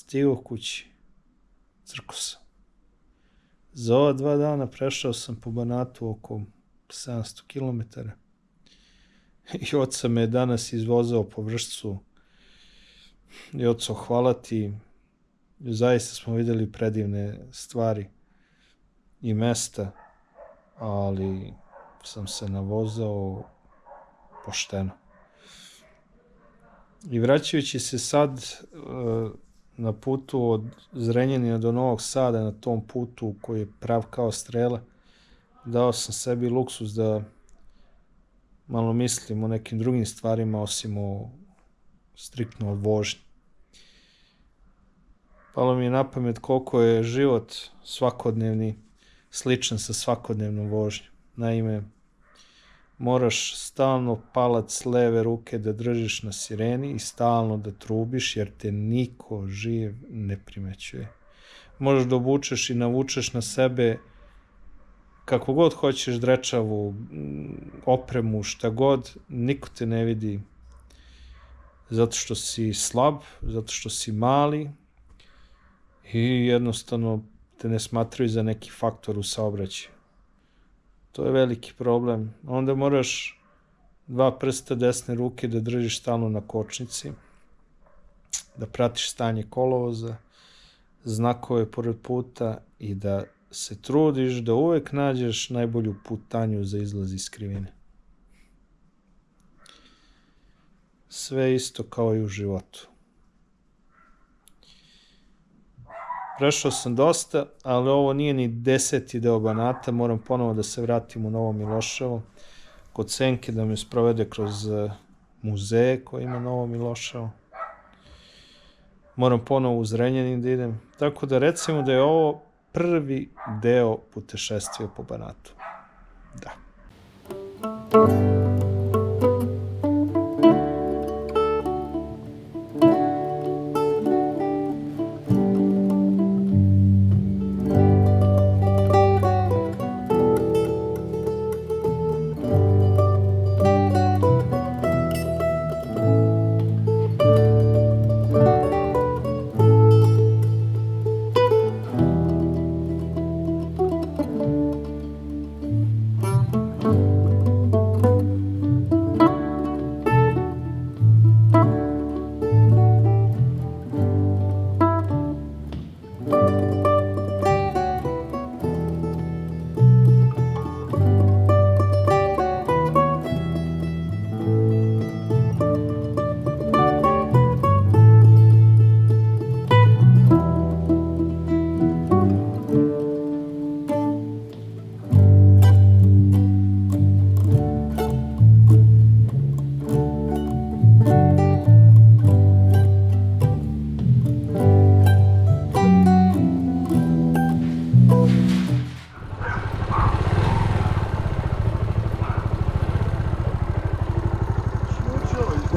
stigao kući. Crko sam. Za ova 2 dana prešao sam po Banatu oko 700 km. I oca me je danas izvozao po Vršcu. I oco, hvala ti. Zaista smo vidjeli predivne stvari i mesta, ali sam se navozao pošteno. I vraćajući se sad na putu od Zrenjanina do Novog Sada, na tom putu koji je prav kao strela, dao sam sebi luksuz da malo mislim o nekim drugim stvarima osim o striktno o vožnji. Palo mi je na pamet koliko je život svakodnevni sličan sa svakodnevnom vožnjom. Naime, moraš stalno palac leve ruke da držiš na sireni i stalno da trubiš jer te niko živ ne primećuje. Možeš da obučeš i navučeš na sebe kako god hoćeš drečavu, opremu, šta god, niko te ne vidi zato što si slab, zato što si mali i jednostavno te ne smatraju za neki faktor u saobraćaju. To je veliki problem. Onda moraš 2 prsta desne ruke da držiš stalno na kočnici, da pratiš stanje kolovoza, znakove pored puta i da se trudiš da uvek nađeš najbolju putanju za izlaz iz krivine. Sve isto kao i u životu. Prešao sam dosta, ali ovo nije ni 10. deo Banata, moram ponovo da se vratim u Novo Miloševo, kod Senke da me sprovede kroz muzeje koje ima Novo Miloševo. Moram ponovo u Zrenjanin da idem, tako da recimo da je ovo prvi deo putešestvija po Banatu. Da.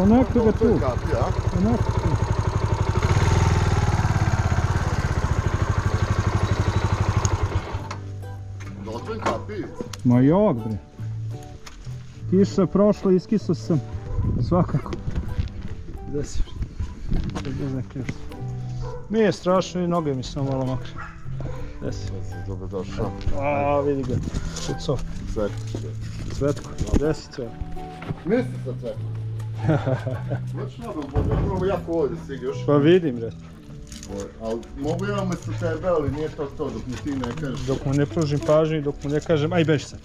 Onako ga tu. Onako tu. Dotvoj kapi. Ma jok bre. Kiša prošla, iskisao sam. Svakako. Gde si? Nije strašno i noge mi samo malo mokre. Gde si? Dobro došao. A, vidi ga. Šucov. Cvetko. Gde si Cvetko? Misli sa Cvetko. Znači nadam Boga, prvo jako ovdje stigaš. Pa vidim bre. Ali mogu ja umjesto tebe, ali nije to dok mi ti ne kažeš. Dok mu ne pružim pažnju i dok mu ne kažem, aj beži sad.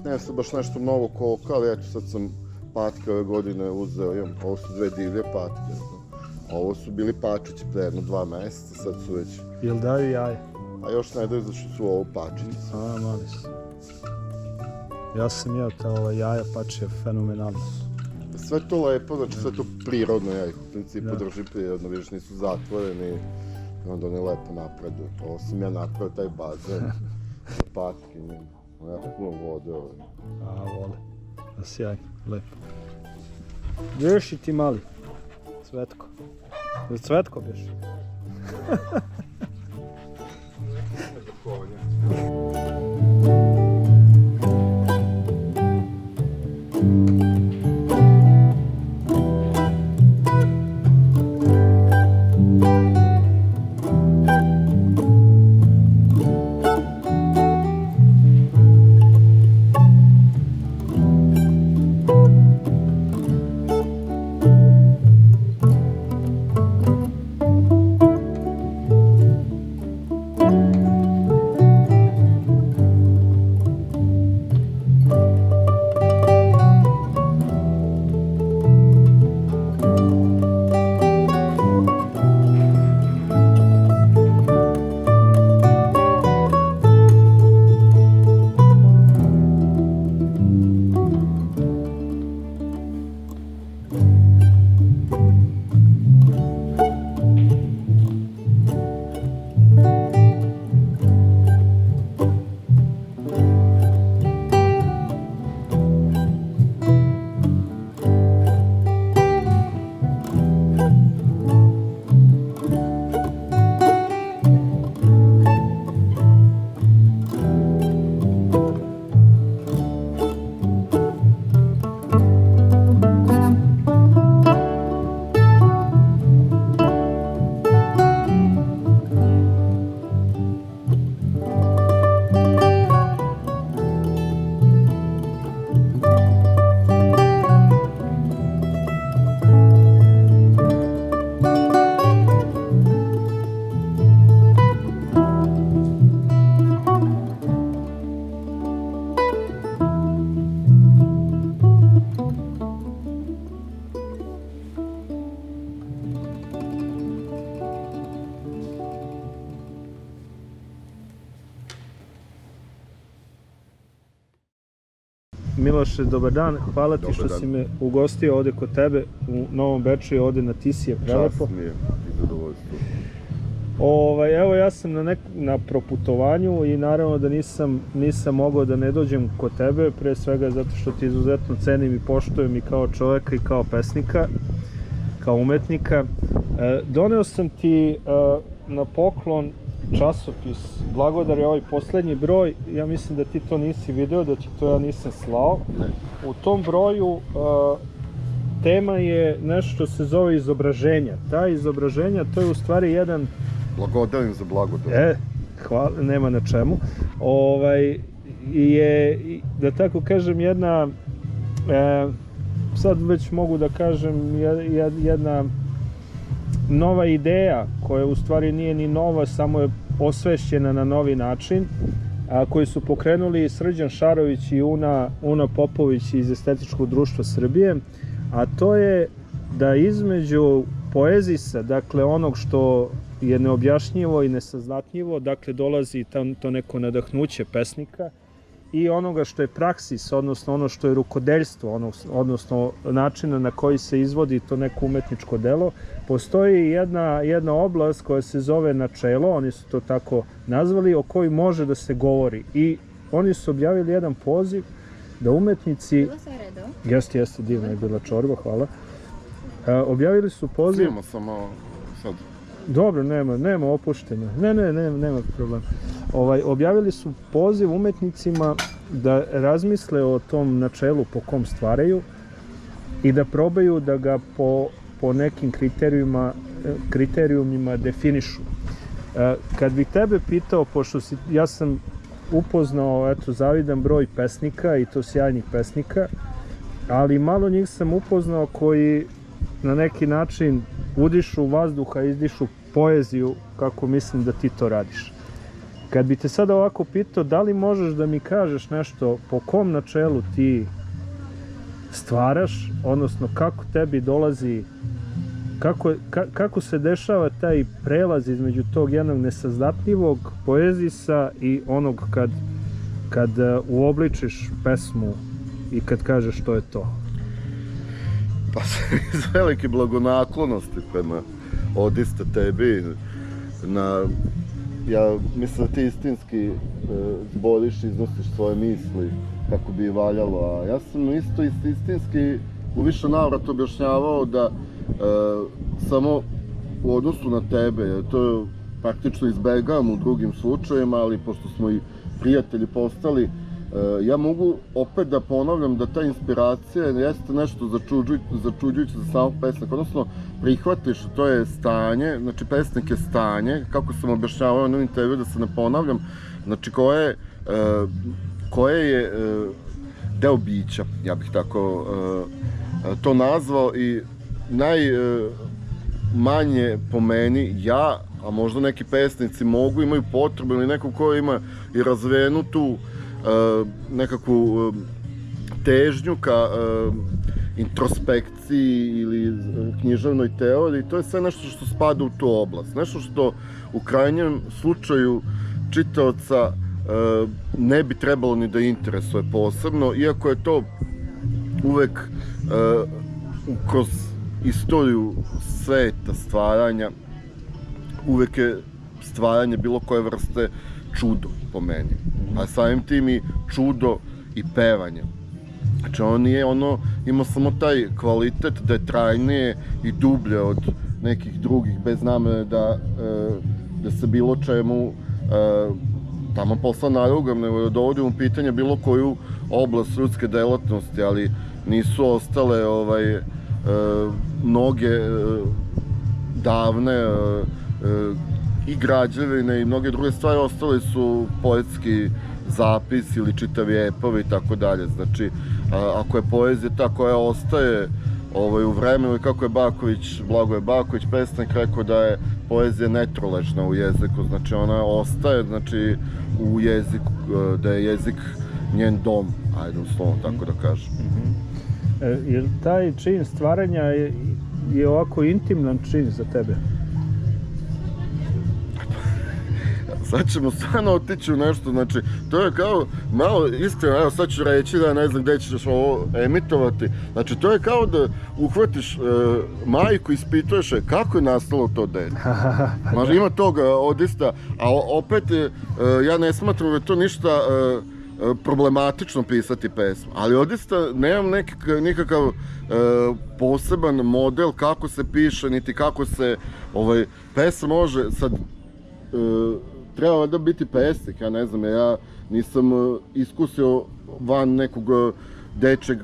Ne sam baš nešto novo koliko, ali eto sad sam patke ove godine uzeo, ovo su 2 divlje patke. Ovo su bili pačići pre jedno 2 mjeseca, sad su već... Jel daju jaje? A još ne daju zašto su ovo pačići. A, mali su. Ja sam jeo ta jaja pačija, fenomenalno. Sve to lepo, znači sve to prirodno, ja ih u principu držim prirodno, vidiš nisu zatvoreni i onda oni lepo napreduju. Ovo sam ja napravio taj bazen za patke, jako puno vode ovdje. A, vole. Sjajno, lepo. Bješ i ti mali? Cvetko. Jel Cvetko bješ? Miloše, dobar dan. Hvala ti Dobar što dan. si me ugostio ovdje kod tebe u Novom Beču, ovdje na Tisi je prelepo. Čast mi je i zadovoljstvo. Evo ja sam na proputovanju i naravno da nisam mogao da ne dođem kod tebe, pre svega zato što ti izuzetno cenim i poštujem i kao čovjeka i kao pesnika, kao umetnika. Doneo sam ti na poklon časopis Blagodar je ovaj posljednji broj, ja mislim da ti to nisi video, da ti to ja nisam slao. Ne. U tom broju tema je nešto što se zove izobraženja. Ta izobraženja, to je u stvari jedan... Blagodarim za blagodat. Hvala, nema na čemu. Je, da tako kažem, jedna, sad već mogu da kažem, jedna nova ideja, koja u stvari nije ni nova, samo je osvešćena na novi način, koji su pokrenuli Srđan Šarović i Una Popović iz Estetičkog društva Srbije, a to je da između poezisa, dakle onog što je neobjašnjivo i nesaznatljivo, dakle dolazi to neko nadahnuće pesnika, i onoga što je praksis, odnosno ono što je rukodeljstvo, odnosno načina na koji se izvodi to neko umetničko delo, postoji jedna oblast koja se zove načelo, oni su to tako nazvali, o kojoj može da se govori. I oni su objavili jedan poziv da umetnici... Bilo sve redo? Jeste, divna je bila čorba, hvala. Objavili su poziv... Snimamo samo sad. Dobro, nema opuštenja. Nema problema. Objavili su poziv umetnicima da razmisle o tom načelu po kom stvaraju i da probaju da ga po nekim kriterijumima definišu. Kad bih tebe pitao, pošto ja sam upoznao zavidan broj pesnika, i to sjajnih pesnika, ali malo njih sam upoznao koji na neki način udišu vazduha, izdišu poeziju, kako mislim da ti to radiš. Kad bi te sada ovako pitao, da li možeš da mi kažeš nešto po kom načelu ti stvaraš, odnosno kako tebi dolazi, kako se dešava taj prelaz između tog jednog nesaznatljivog poezisa i onog kad uobličiš pesmu i kad kažeš što je to? Pa iz velike blagonaklonosti prema odista tebi. Ja mislim da ti istinski zboriš i iznosiš svoje misli kako bi valjalo, a ja sam isto istinski u više navrata objašnjavao da samo u odnosu na tebe, to praktično izbegavam u drugim slučajima, ali pošto smo i prijatelji postali, ja mogu opet da ponavljam da ta inspiracija jeste nešto začuđujuće za samog pesnika, odnosno prihvatiš, to je stanje, znači pesnik je stanje, kako sam objašnjavao na intervju, da se ne ponavljam, znači koje je deo bića, ja bih tako to nazvao, i najmanje po meni ja, a možda neki pesnici imaju potrebu, ili neko ko ima i razvijenu tu nekakvu težnju ka introspekciji ili književnoj teoriji, to je sve nešto što spada u tu oblast, nešto što u krajnjem slučaju čitaoca ne bi trebalo ni da interesuje posebno, iako je to uvek kroz istoriju sveta stvaranja, uvek je stvaranje bilo koje vrste čudo po meni, a samim tim i čudo i pevanje. Znači ono ima samo taj kvalitet da je trajnije i dublje od nekih drugih, bez namere da se bilo čemu tamo posla narugam, nego da dovodim u pitanje bilo koju oblast ljudske delatnosti, ali nisu ostale mnoge davne i građevine i mnoge druge stvari, ostali su poetski zapis ili čitavi epovi i tako dalje. Znači, ako je poezija ta koja ostaje u vremenu, i kako je Blagoje Baković, pesnik, rekao da je poezija netroležna u jeziku, znači ona ostaje u jeziku, da je jezik njen dom, ajde uslovno tako da kažem. Jer taj čin stvaranja je ovako intiman čin za tebe? sad ćemo stvarno otići u nešto, znači, to je kao, malo iskreno, evo sad ću reći da ne znam gdje ćeš ovo emitovati, znači to je kao da uhvatiš majku i ispituješ je kako je nastalo to dete. Znači ima toga odista, a opet ja ne smatram da je to ništa problematično pisati pesmu, ali odista nemam nikakav poseban model kako se piše, niti kako se pesma može sad treba da biti pesnik, ja ne znam, ja nisam iskusio van nekog dečeg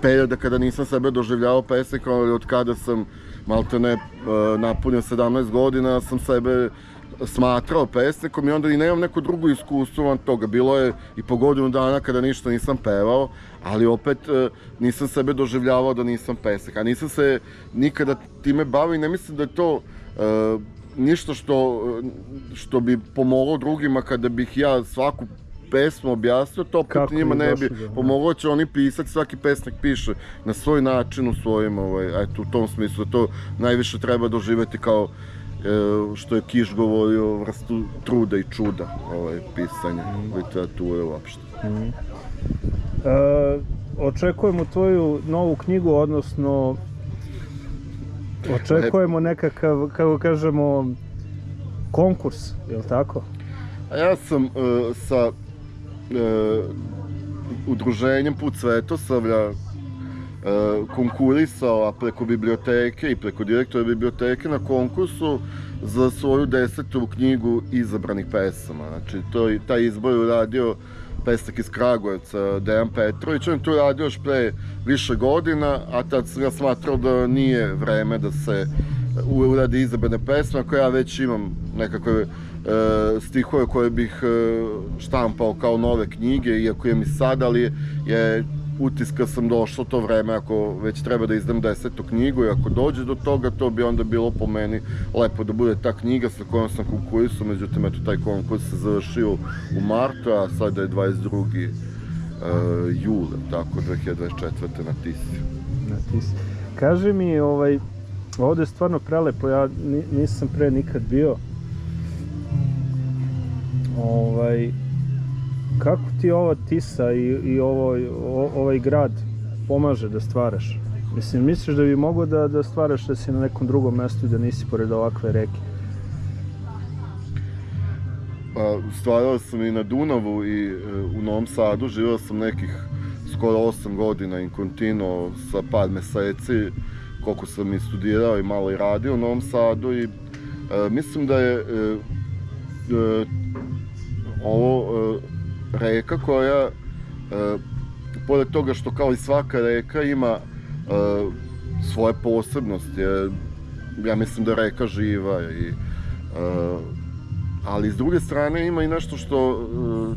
perioda kada nisam sebe doživljavao pesnikom, ali od kada sam maltene napunio 17 godina sam sebe smatrao pesnikom i onda i nemam neko drugo iskustvo van toga. Bilo je i po godinu dana kada ništa nisam pevao, ali opet nisam sebe doživljavao da nisam pesnik. A nisam se nikada time bavio i ne mislim da je to ništa što bi pomoglo drugima kada bih ja svaku pesmu objasnio, to opet njima ne bi pomoglo, će oni pisati, svaki pesnik piše na svoj način, u svojim, eto, u tom smislu, to najviše treba doživjeti kao što je Kiš govorio, vrstu truda i čuda, pisanje literature uopšte. Očekujemo tvoju novu knjigu, odnosno očekujemo nekakav, kako kažemo, konkurs, je li tako? A ja sam sa udruženjem Put Svetosavlja konkurisao, a preko biblioteke i preko direktora biblioteke na konkursu za svoju 10. knjigu izabranih pesama. Znači, taj izbor je uradio pesnik iz Kragujevca, Dejan Petrović. On je to radio još pre više godina, a tad sam ja smatrao da nije vreme da se uradi izabrane pesme, ako ja već imam nekakve stihove koje bih štampao kao nove knjige, iako je mi sad, ali je utiska sam došlo to vreme, ako već treba da izdam 10. knjigu i ako dođe do toga, to bi onda bilo po meni lepo da bude ta knjiga sa kojom sam konkurisao, međutim, eto, taj konkurs se završio u martu, a sada je 22. jula, tako, 2024. na Tisi. Kaži mi, ovdje je stvarno prelepo, ja nisam pre nikad bio. Kako ti ova Tisa i ovaj grad pomaže da stvaraš? Mislim, misliš da bi mogao da stvaraš da si na nekom drugom mjestu i da nisi pored ovakve reke? Stvarao sam i na Dunavu i u Novom Sadu, živio sam nekih skoro 8 godina in continuo sa par meseci, koliko sam i studirao i malo i radio u Novom Sadu i mislim da je ovo reka koja, pored toga što kao i svaka reka ima svoje posebnosti, ja mislim da je reka živa, ali s druge strane ima i nešto što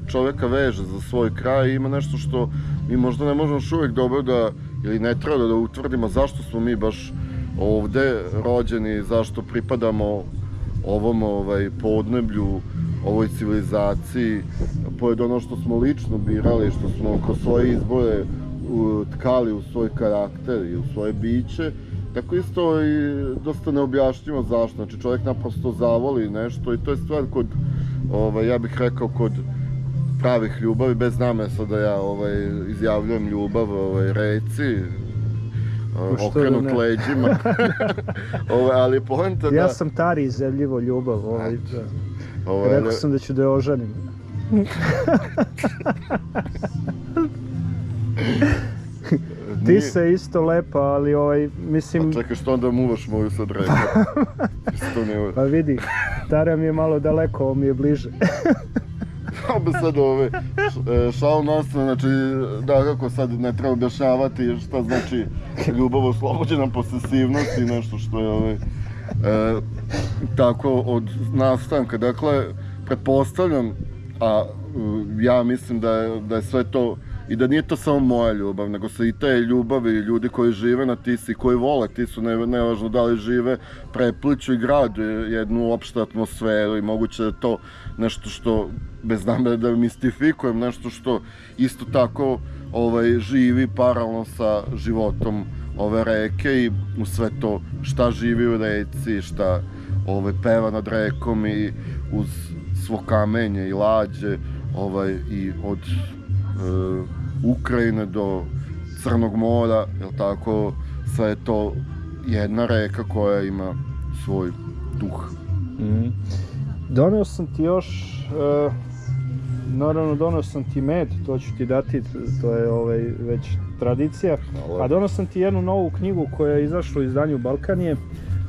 čovjeka veže za svoj kraj, ima nešto što mi možda ne možemo još uvijek dobro da, ili ne treba da utvrdimo zašto smo mi baš ovde rođeni, zašto pripadamo ovom podneblju, ovoj civilizaciji, pored ono što smo lično birali, što smo kroz svoje izbore tkali u svoj karakter i u svoje biće, tako isto i dosta neobjašnjivo zašto. Znači, čovjek naprosto zavoli nešto i to je stvar kod, ja bih rekao, kod pravih ljubavi, bez namesa da ja izjavljujem ljubav reci, okrenut leđima, ali poenta da... Ja sam Tari izjavljivo ljubav, rekao sam da ću da je oženim. Tisa je isto lepa, ali mislim... A čekaj, što onda muvaš moju sad reku? Pa vidi, Tara mi je malo daleko, ovo mi je bliže. Obe sad šal nastavno, znači, da, kako sad ne treba objašnjavati šta znači ljubav oslobođena posesivnost i nešto što je tako od nastanka. Dakle, pretpostavljam, a ja mislim da je sve to, i da nije to samo moja ljubav, nego se i te ljubavi ljudi koji žive na Tisi, koji vole Tisu, nevažno da li žive, prepliču i grad jednu opštu atmosferu i moguće da je to nešto što, bez namere da mistifikujem, nešto što isto tako živi paralelno sa životom ove reke i u sve to šta živi u reci, šta peva nad rekom i uz svo kamenje i lađe, i od Ukrajine do Crnog mora, jel tako, sve je to jedna reka koja ima svoj duh. Doneo sam ti još, naravno doneo sam ti med, to ću ti dati, to je već tradicija. A doneo sam ti jednu novu knjigu koja je izašla u izdanju Balkanije.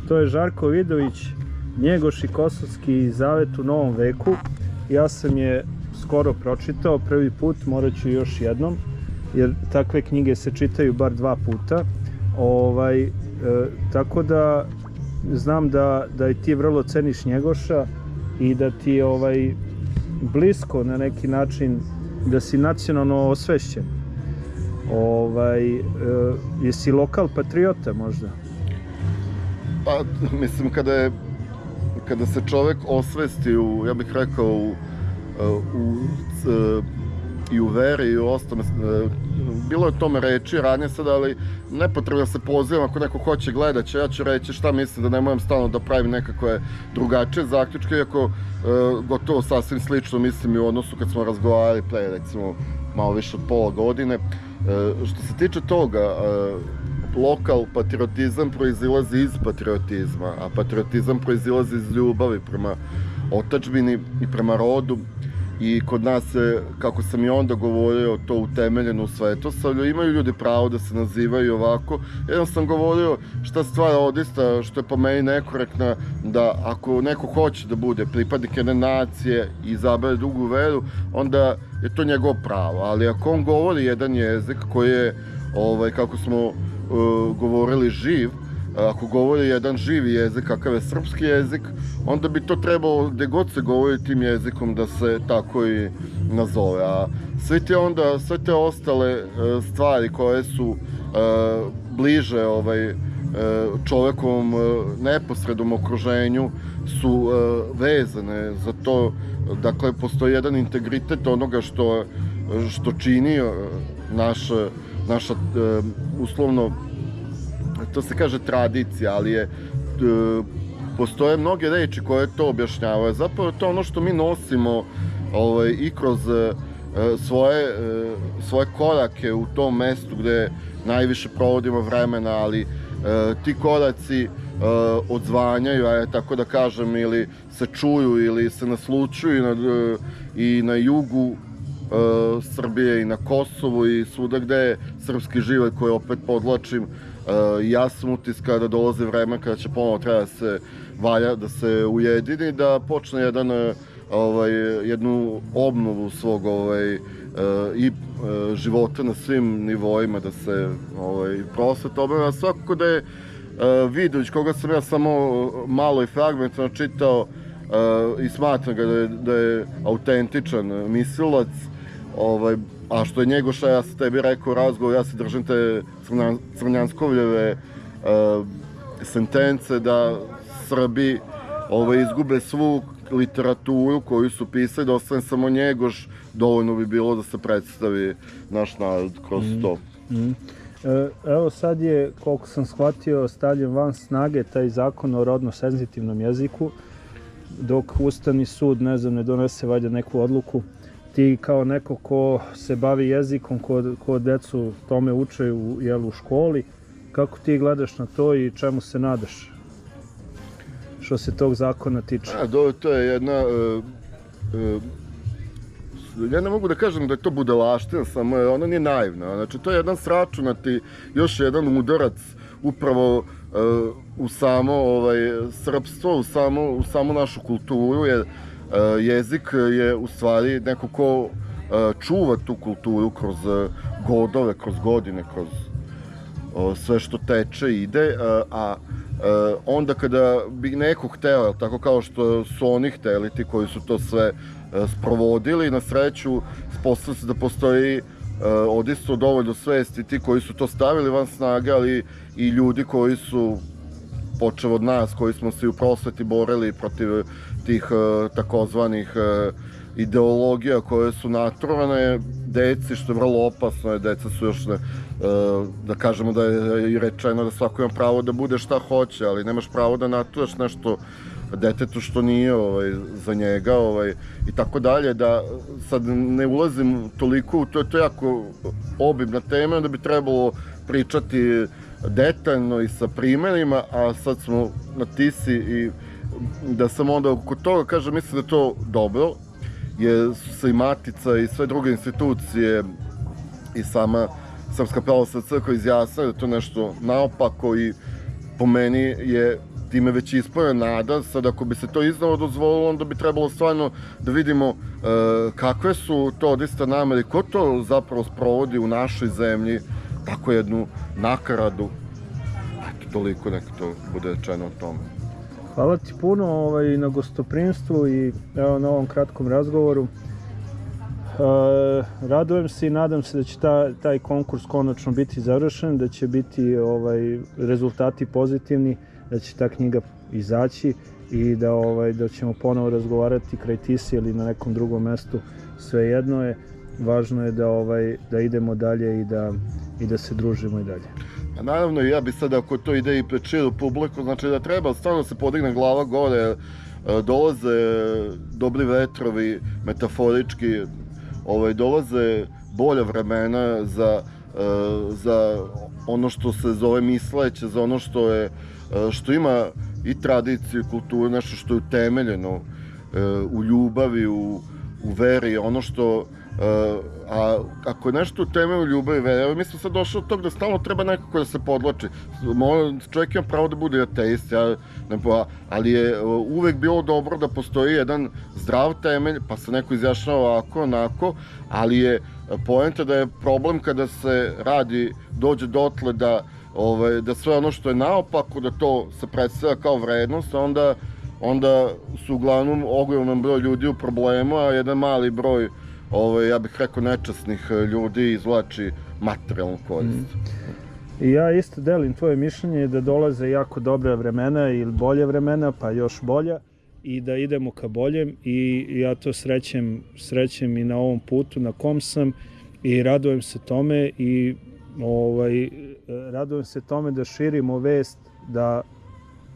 To je Žarko Vidović, Njegoš i Kosovski zavet u novom veku. Ja sam je skoro pročitao, prvi put, morat ću još jednom, jer takve knjige se čitaju bar 2 puta. Tako da znam da i ti vrlo ceniš Njegoša i da ti je blisko na neki način, da si nacionalno osvešćen. Jesi lokal patriota možda? Pa, mislim, kada se čovek osvesti ja bih rekao, i u veri i u ostome, bilo je o tome reči ranije sad, ali nepotrebno se pozivam, ako neko hoće gledat će, ja ću reći šta mislim, da ne moram stalno da pravim nekakve drugačije zaključke, iako gotovo sasvim slično mislim i u odnosu kad smo razgovarali pre, recimo, malo više od pola godine. Što se tiče toga, lokal patriotizam proizilazi iz patriotizma, a patriotizam proizilazi iz ljubavi prema otadžbini i prema rodu. I kod nas, kako sam i onda govorio, to utemeljeno u svetosavlju, imaju ljudi pravo da se nazivaju ovako. Jednom sam govorio šta stvara odista, što je po meni nekorektna, da ako neko hoće da bude pripadnik jedne nacije i izabere drugu veru, onda je to njegovo pravo. Ali ako on govori jedan jezik koji je, kako smo govorili, živ, ako govori jedan živi jezik, kakav je srpski jezik, onda bi to trebalo, gde god se govori tim jezikom, da se tako i nazove. A sve te ostale stvari koje su bliže čovekovom neposrednom okruženju su vezane za to. Dakle, postoji jedan integritet onoga što čini naša uslovno, to se kaže tradicija, ali postoje mnoge reči koje to objašnjavaju. Zapravo je to ono što mi nosimo i kroz svoje korake u tom mestu gde najviše provodimo vremena, ali ti koraci odzvanjaju, tako da kažem, ili se čuju ili se naslučuju i na jugu Srbije i na Kosovu i svuda gde je srpski život, koji opet podlačim. Ja sam utiska da dolazi vreme kada će ponovo treba da se ujedini, da počne jednu obnovu svog i života na svim nivoima, da se prosveta obnova. Svakako da je Vidović, koga sam ja samo malo i fragmentno čitao i smatram ga da je autentičan mislilac, a što je Njegoša, ja sam tebi rekao u razgovoru, ja se držim te Crnjanskovljeve sentence da Srbi izgube svu literaturu koju su pisali, da ostane samo Njegoš, dovoljno bi bilo da se predstavi naš narod kroz to. Evo sad je, koliko sam shvatio, stavljen van snage taj zakon o rodno senzitivnom jeziku, dok Ustavni sud, ne znam, ne donese valjda neku odluku. Ti kao neko ko se bavi jezikom, ko decu tome uče u školi, kako ti gledaš na to i čemu se nadaš što se tog zakona tiče? To je jedna... Ja ne mogu da kažem da je to budalaština, samo ona nije naivna. Znači, to je jedan sračunati, još jedan udarac upravo u samo srpstvo, u samu našu kulturu, jer jezik je u stvari neko ko čuva tu kulturu kroz godove, kroz godine, kroz sve što teče, ide, a onda kada bi neko hteo, tako kao što su oni hteli, ti koji su to sve sprovodili, na sreću spostavlja se da postoji odisto dovoljno svesti, ti koji su to stavili van snage, ali i ljudi koji su, počev od nas, koji smo se u prosveti borili protiv tih takozvanih ideologija koje su natrovane deci, što je vrlo opasno, jer deca su još, da kažemo da je i rečeno da svako ima pravo da bude šta hoće, ali nemaš pravo da naturaš nešto detetu što nije za njega i tako dalje, da sad ne ulazim toliko u to, to je jako obimna tema, da bi trebalo pričati detaljno i sa primjerima, a sad smo na Tisi i da sam onda oko toga kažem, mislim da je to dobro, jer su se i Matica i sve druge institucije i sama Srpska pravoslavna crkva izjasnila da je to nešto naopako i po meni je time već ispunjena nada. Sad ako bi se to iznova dozvolilo, onda bi trebalo stvarno da vidimo kakve su to odista namere, ko to zapravo sprovodi u našoj zemlji, tako jednu nakaradu. Eto, toliko neka to bude rečeno o tome. Hvala ti puno na gostoprimstvu i evo na ovom kratkom razgovoru. Radujem se i nadam se da će taj konkurs konačno biti završen, da će biti rezultati pozitivni, da će ta knjiga izaći i da ćemo ponovo razgovarati kraj Tise ili na nekom drugom mestu. Svejedno je, važno je da idemo dalje i da se družimo i dalje. A naravno i ja bi sad, ako to ide i pred širu publiku, znači da treba stvarno se podigne glava gore, dolaze dobri vetrovi, metaforički, dolaze bolja vremena za ono što se zove misleće, za ono što ima i tradiciju i kulturu, nešto što je utemeljeno u ljubavi, u veri, ono što a ako je nešto u temelju ljubavi i vere, mi smo sad došli od toga da stalno treba nekako da se podlači. Čovjek ima pravo da bude ateist, ali je uvek bilo dobro da postoji jedan zdrav temelj, pa se neko izjašnjava ovako, onako, ali je poenta da je problem kada se dođe dotle da sve ono što je naopako, da to se predstavlja kao vrednost, onda su uglavnom ogroman broj ljudi u problemu, a jedan mali broj ja bih rekao nečasnih ljudi izvlači materijalnu korist. I ja isto delim tvoje mišljenje da dolaze jako dobra vremena ili bolje vremena, pa još bolja, i da idemo ka boljem, i ja to srećem i na ovom putu na kom sam i radujem se tome i radujem se tome da širimo vest da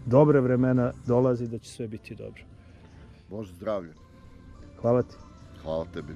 dobre vremena dolazi, da će sve biti dobro. Bože zdravlje. Hvala ti. Hvala tebi.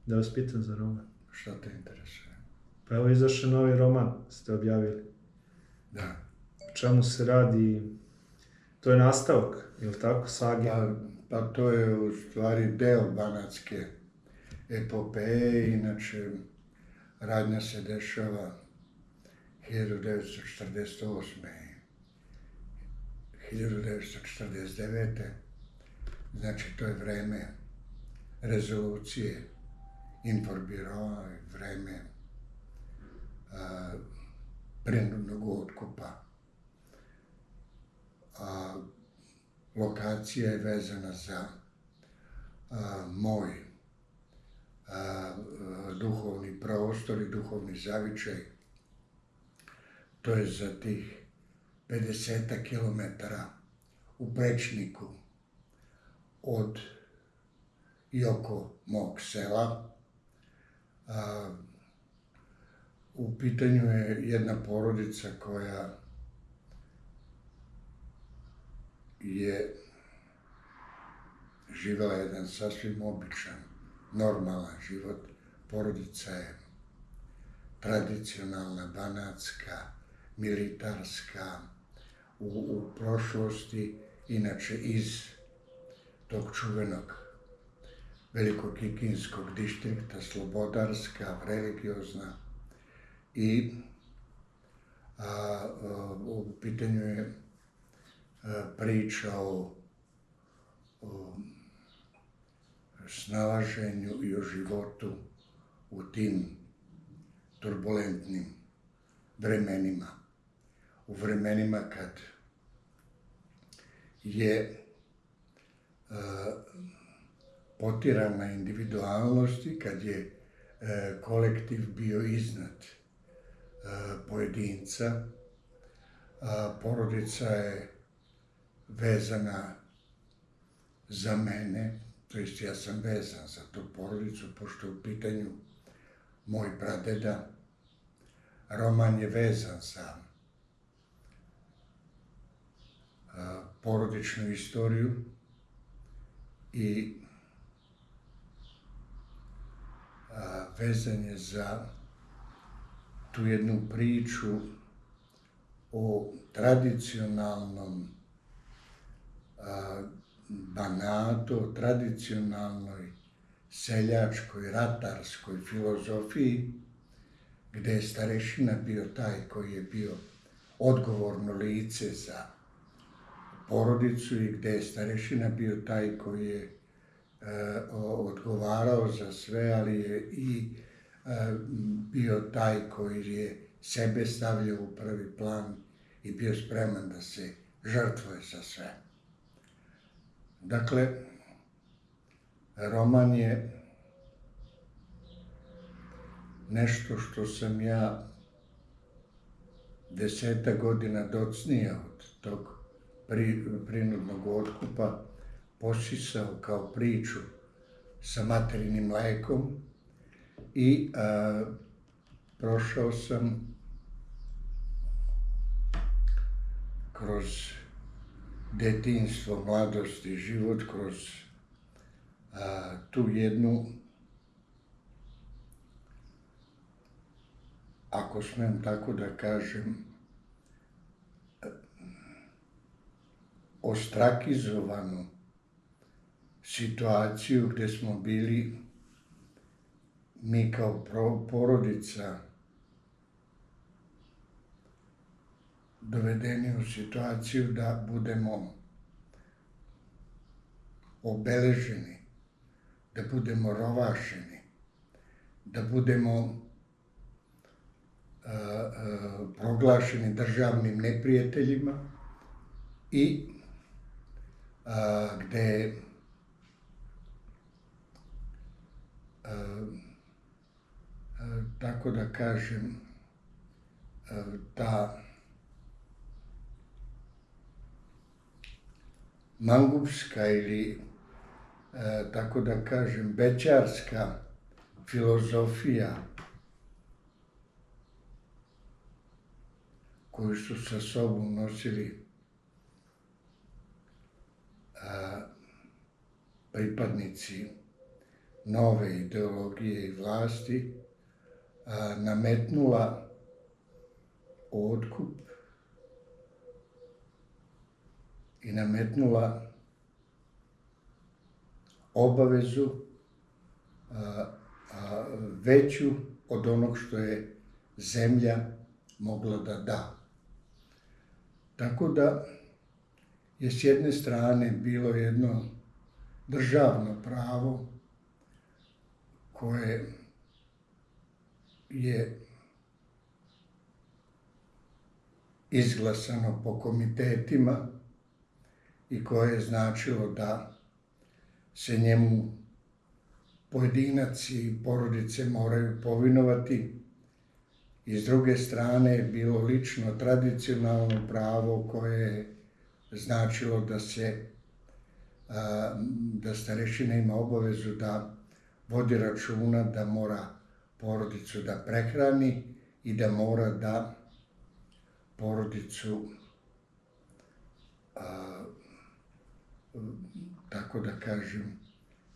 Da vas pitam za roman. Šta te interesuje? Pa evo izašao novi roman, ste objavili. Da. O čemu se radi? To je nastavak, je li tako, sage? Pa to je u stvari deo banatske epopeje, inače radnja se dešava 1948. i 1949. Znači to je vreme rezolucije Inforbiroa, vreme prinudnog otkupa. Lokacija je vezana za moj duhovni prostor i duhovni zavičaj. To je za tih 50 kilometara u prečniku od i oko mog sela. U pitanju je jedna porodica koja je živela jedan sasvim običan, normalan život. Porodica je tradicionalna, banatska, militarska, u prošlosti inače iz tog čuvenog velikog kikinskog distrikta, slobodarska, religiozna, i u pitanju je priča o snalaženju i o životu u tim turbulentnim vremenima. U vremenima kad je potirana individualnost i kad je kolektiv bio iznad pojedinca, porodica je vezana za mene, to jest ja sam vezan za tu porodicu, pošto je u pitanju moj pradeda. Roman je vezan za porodičnu istoriju i vezan je za tu jednu priču o tradicionalnom Banatu, o tradicionalnoj seljačkoj, ratarskoj filozofiji, gde je starešina bio taj koji je bio odgovorno lice za porodicu i gde je starešina bio taj koji je odgovarao za sve, ali je i bio taj koji je sebe stavljao u prvi plan i bio spreman da se žrtvuje za sve. Dakle, roman je nešto što sam ja 10 godina docnije od tog prinudnog otkupa posisao kao priču sa materinim mlekom i prošao sam kroz detinjstvo, mladost i život, kroz tu jednu, ako smem tako da kažem, ostrakizovanu situaciju gde smo bili mi kao porodica dovedeni u situaciju da budemo obeleženi, da budemo rovašeni, da budemo proglašeni državnim neprijateljima i gde tako da kažem, ta mangupska ili tako da kažem bećarska filozofija koju su sa sobom nosili pripadnici nove ideologije i vlasti, nametnula otkup i nametnula obavezu veću od onog što je zemlja mogla da da. Tako da je s jedne strane bilo jedno državno pravo koje je izglasano po komitetima i koje je značilo da se njemu pojedinac i porodice moraju povinovati. I s druge strane je bilo lično tradicionalno pravo koje je značilo da starešina ima obavezu da vodi računa da mora porodicu da prehrani i da mora da porodicu, tako da kažem,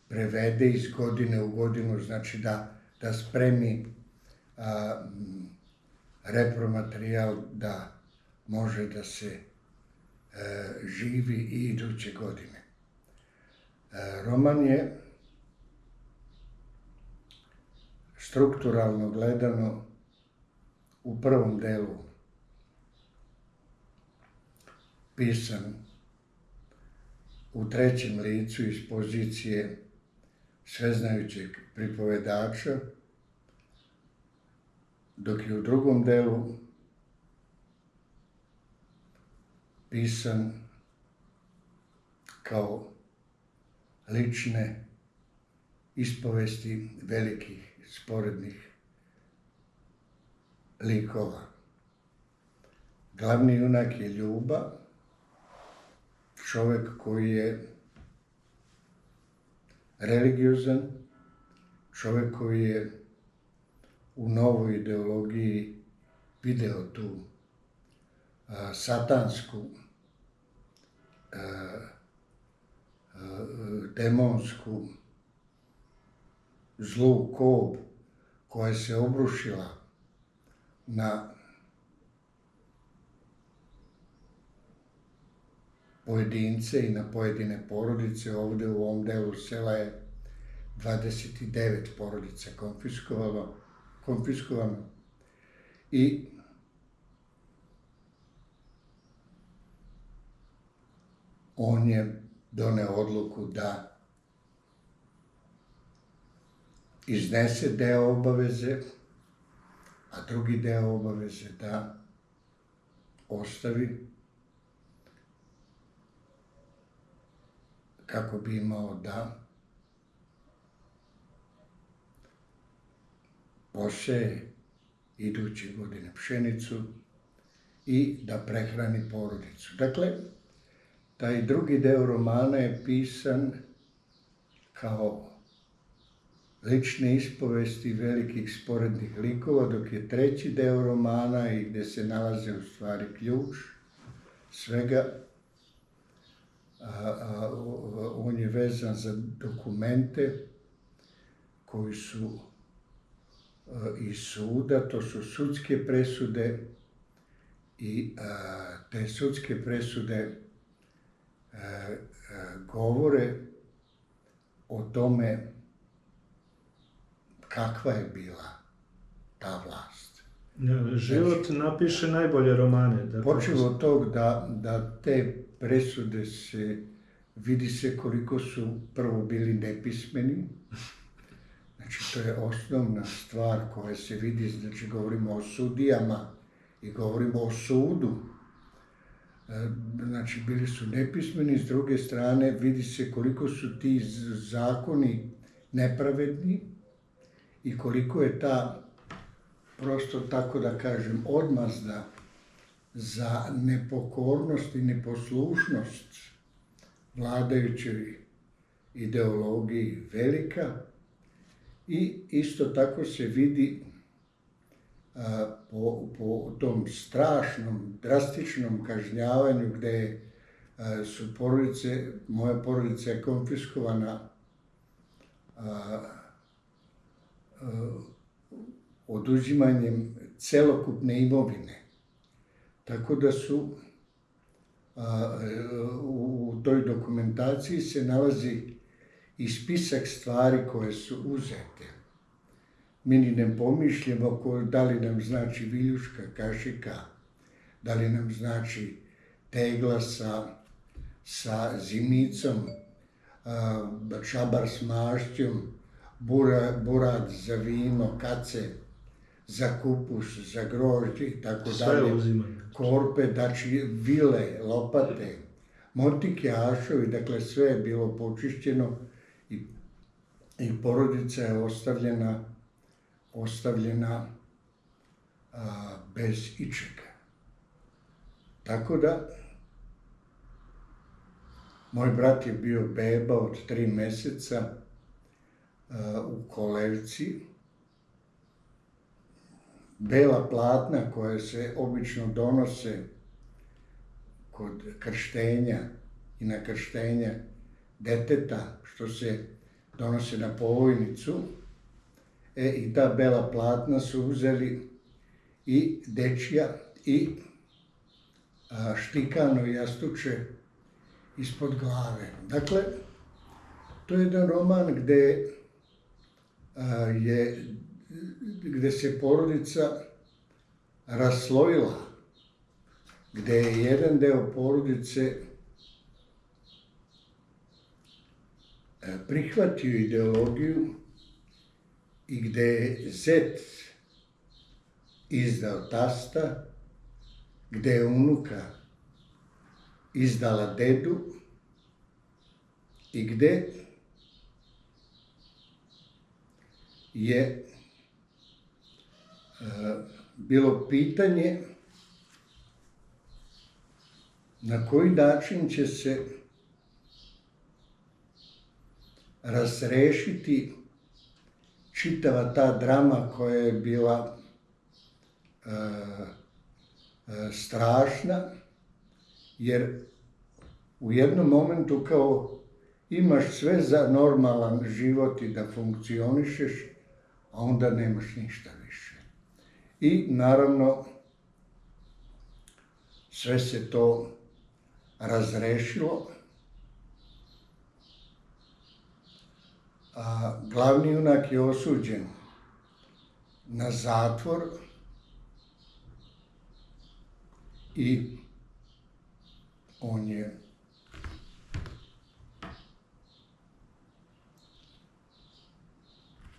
prevede iz godine u godinu, znači da spremi repromaterijal da može da se živi i iduće godine. Roman je strukturalno gledano u prvom delu pisan u trećem licu iz pozicije sveznajućeg pripovedača, dok je u drugom delu pisan kao lične ispovesti velikih sporednih likova. Glavni junak je Ljuba, čovjek koji je religiozan, čovjek koji je u novoj ideologiji video tu satansku, demonsku, zlu kob koja se obrušila na pojedince i na pojedine porodice. Ovdje u ovom delu sela je 29 porodica konfiskovano i on je doneo odluku da iznese deo obaveze, a drugi deo obaveze da ostavi kako bi imao da poseje iduće godine pšenicu i da prehrani porodicu. Dakle, taj drugi deo romana je pisan kao lične ispovesti velikih sporednih likova, dok je treći deo romana i gdje se nalaze u stvari ključ svega, on je vezan za dokumente koji su iz suda, to su sudske presude i te sudske presude govore o tome kakva je bila ta vlast. Život napiše najbolje romane. Počelo od tog da te presude vidi se koliko su prvo bili nepismeni. Znači, to je osnovna stvar koja se vidi, znači govorimo o sudijama i govorimo o sudu. Znači, bili su nepismeni, s druge strane vidi se koliko su ti zakoni nepravedni i koliko je ta, prosto tako da kažem, odmazda za nepokornost i neposlušnost vladajućoj ideologiji velika. I isto tako se vidi po tom strašnom, drastičnom kažnjavanju gdje su porodice, moja porodica je konfiskovana oduzimanjem celokupne imovine. Tako da su u toj dokumentaciji se nalazi i spisak stvari koje su uzete. Mi ni ne pomišljamo da li nam znači viljuška, kašika, da li nam znači tegla sa zimnicom, čabar s mašćom, burat za vino, kace za kupus, za grožđe i tako dalje. Korpe, znači vile, lopate, motike, ašovi, dakle sve je bilo počišćeno i porodica je ostavljena bez ičega. Tako da, moj brat je bio beba od 3 mjeseca u kolevci. Bela platna koja se obično donose kod krštenja i na krštenje deteta, što se donose na povojnicu, i ta bela platna su uzeli i dečija i štikano jastuče ispod glave. Dakle, to je jedan roman gde se porodica raslojila, gde je jedan deo porodice prihvatio ideologiju i gde je zet izdao tasta, gde je unuka izdala dedu i gde je bilo pitanje na koji način će se razrešiti čitava ta drama koja je bila strašna, jer u jednom momentu kao imaš sve za normalan život i da funkcionišeš, a onda nemaš ništa više. I naravno, sve se to razrešilo, a glavni junak je osuđen na zatvor i on je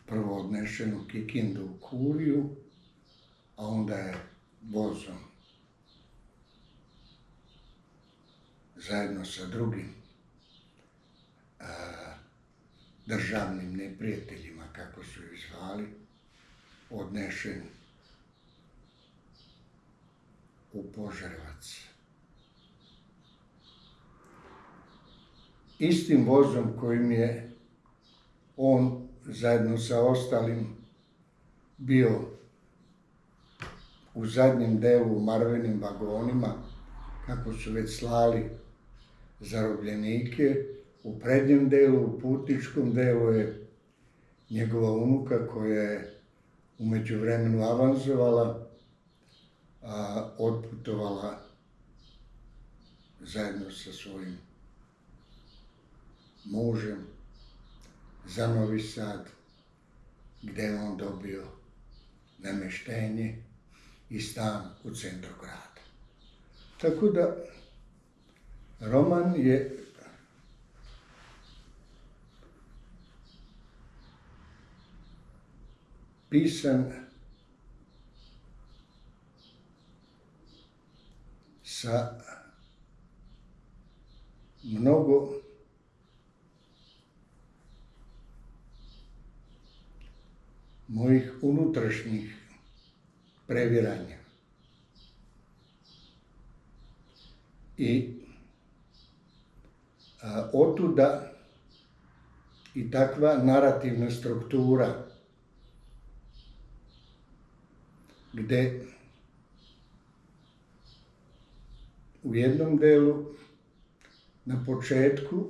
prvo odnešen u Kikindu u Kuriju, a onda je vozom zajedno sa drugim državnim neprijateljima, kako su ih zvali, odnešen u Požarevac. Istim vozom kojim je on zajedno sa ostalim bio u zadnjem delu u marvenim vagonima, kako su već slali zarobljenike, u prednjem delu, u putničkom delu je njegova unuka koja je u međuvremenu avanzovala, otputovala zajedno sa svojim mužem za Novi Sad, gde je on dobio nameštenje i stan u centru grada. Tako da, roman je pisan sa mnogo mojih unutrašnjih previranja. I otuda i takva narativna struktura gde u jednom delu na početku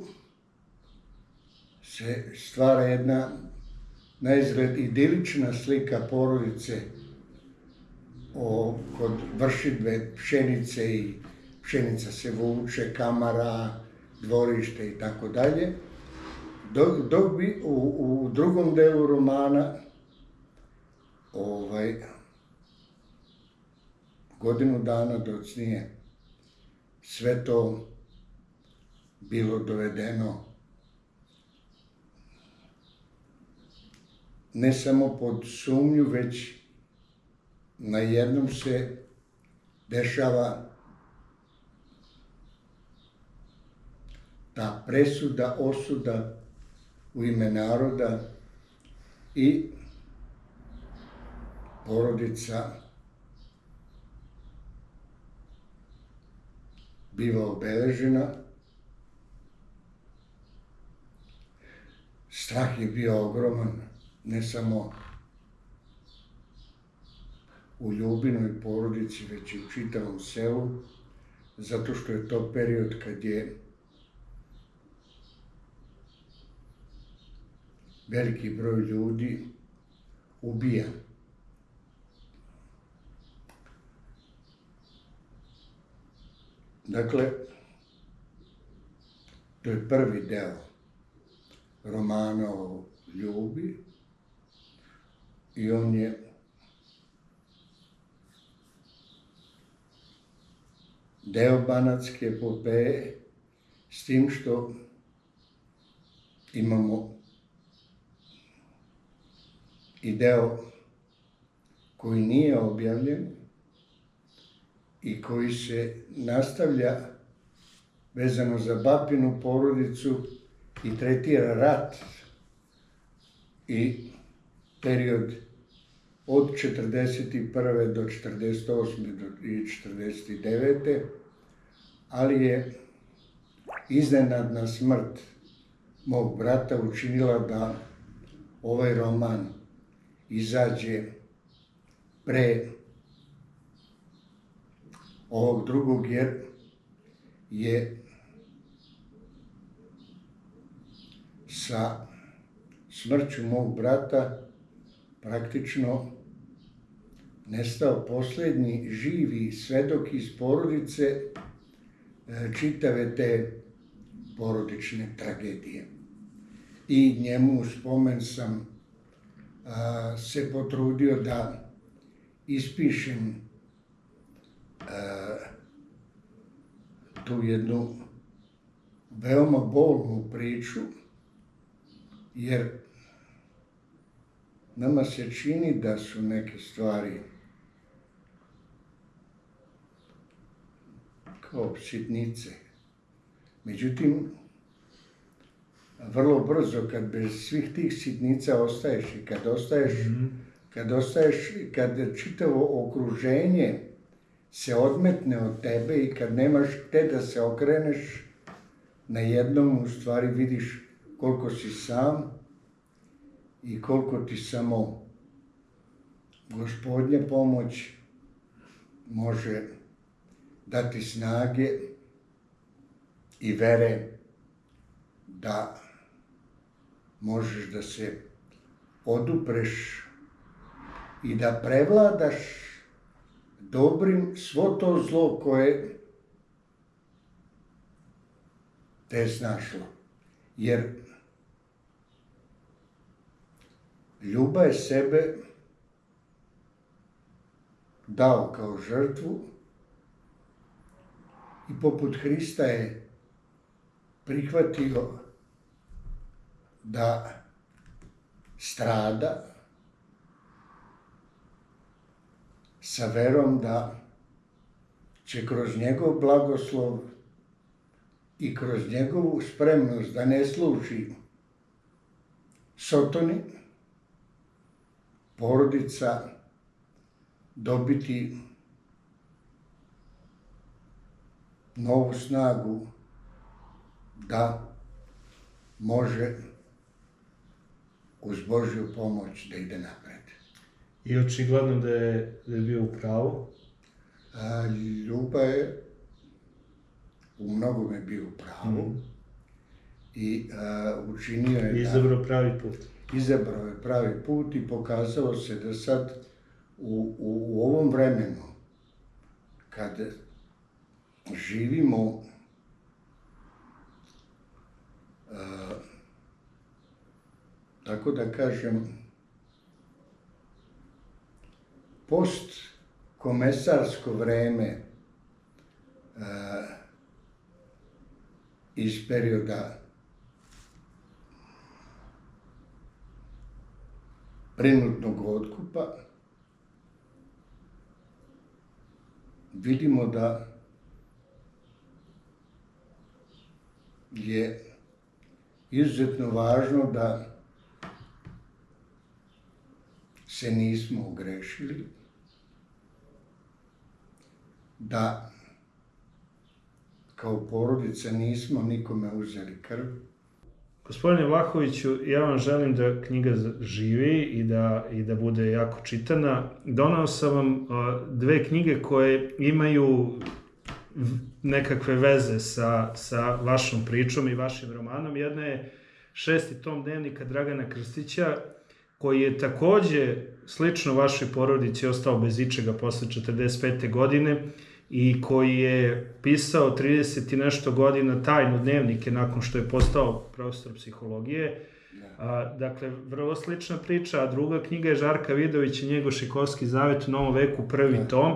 se stvara jedna naizgled idilična slika porodice kod vršidbe pšenice i pšenica se vuče, kamara, dvorište i tako dalje, dok bi u drugom delu romana godinu dana docnije sve to bilo dovedeno ne samo pod sumnju, već na jednom se dešava ta presuda, osuda u ime naroda i porodica biva obeležena. Strah je bio ogroman, ne samo u Ljubinoj porodici, već i u čitavom selu, zato što je to period kad je veliki broj ljudi ubijan. Dakle, to je prvi deo romana o ljubi i on je deo banatske epopeje, s tim što imamo i deo koji nije objavljen i koji se nastavlja vezano za Bapinu porodicu i tretira rat i period od 41. do 48. i 49. ali je iznenadna smrt mog brata učinila da ovaj roman izađe pre ovog drugog, jer je sa smrću mog brata praktično nestao posljednji živi svedok iz porodice čitave te porodične tragedije. I njemu u spomen sam se potrudio da ispišem tu jednu veoma bolnu priču, jer nama se čini da su neke stvari kao sitnice. Međutim, vrlo brzo, kad bez svih tih sitnica ostaješ i kad čitavo okruženje se odmetne od tebe i kad nemaš gde da se okreneš, najednom u stvari vidiš koliko si sam i koliko ti samo Gospodnja pomoć može dati snage i vere da možeš da se odupreš i da prevladaš dobrim svo to zlo koje te je snašlo. Jer Ljuba je sebe dao kao žrtvu i poput Hrista je prihvatio da strada sa verom da će kroz njegov blagoslov i kroz njegovu spremnost da ne služi sotoni, porodica dobiti novu snagu da može uz Božju pomoć da ide napred. I očigledno da je bio u pravu. Ljuba je u mnogome bio u pravu i učinio je Izabrao pravi put. Izabrao je pravi put i pokazalo se da sad u ovom vremenu, kad živimo tako da kažem postkomesarsko vreme iz perioda prinudnog otkupa, vidimo da je izuzetno važno da se nismo ogrešili, da kao porodica nismo nikome uzeli krv. Gospodine Vlahoviću, ja vam želim da knjiga živi i da bude jako čitana. Donao sam vam dve knjige koje imaju nekakve veze sa vašom pričom i vašim romanom. Jedna je 6. tom dnevnika Dragana Krstića, koji je takođe slično vašoj porodici ostao bez ičega posle 45. godine i koji je pisao 30 i nešto godina tajno dnevnike nakon što je postao profesor psihologije. Dakle, vrlo slična priča, a druga knjiga je Žarka Vidovića, Njegošikovski zavet u novom veku, prvi tom,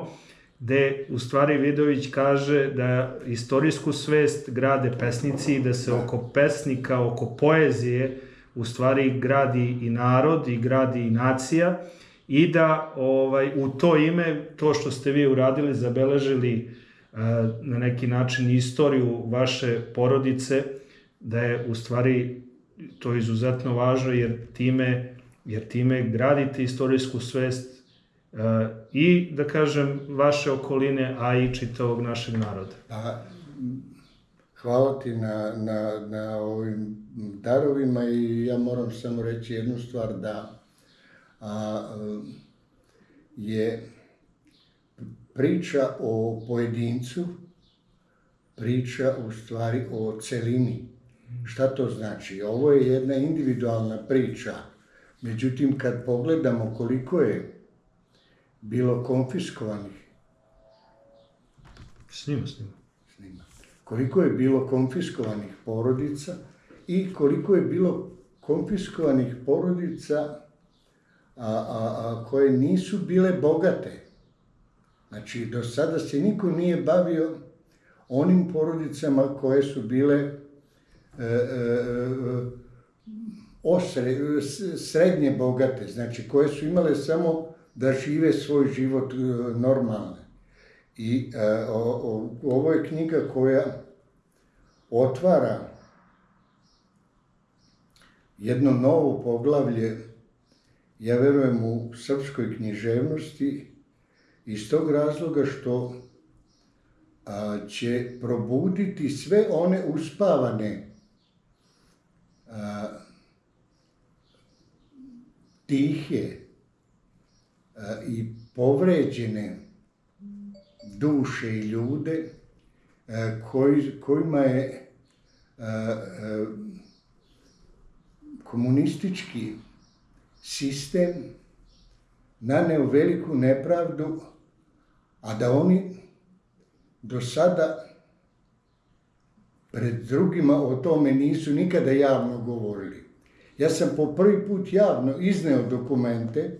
gde u stvari Vidović kaže da istorijsku svest grade pesnici i da se oko pesnika, oko poezije u stvari gradi i narod i gradi i nacija i da u to ime, to što ste vi uradili, zabeležili na neki način istoriju vaše porodice, da je u stvari to izuzetno važno jer time gradite istorijsku svest i, da kažem, vaše okoline, a i čitavog našeg naroda. Hvala ti na ovim darovima i ja moram samo reći jednu stvar, da je priča o pojedincu, priča u stvari o celini. Šta to znači? Ovo je jedna individualna priča, međutim kad pogledamo koliko je bilo konfiskovanih, koliko je bilo konfiskovanih porodica i koliko je bilo konfiskovanih porodica koje nisu bile bogate. Znači, do sada se niko nije bavio onim porodicama koje su bile srednje bogate, znači koje su imale samo da žive svoj život normalno. I ovo je knjiga koja otvara jedno novo poglavlje, ja verujem, u srpskoj književnosti, iz tog razloga što će probuditi sve one uspavane, tihe i povređene duše i ljude kojima je komunistički sistem naneo veliku nepravdu, a da oni do sada pred drugima o tome nisu nikada javno govorili. Ja sam po prvi put javno izneo dokumente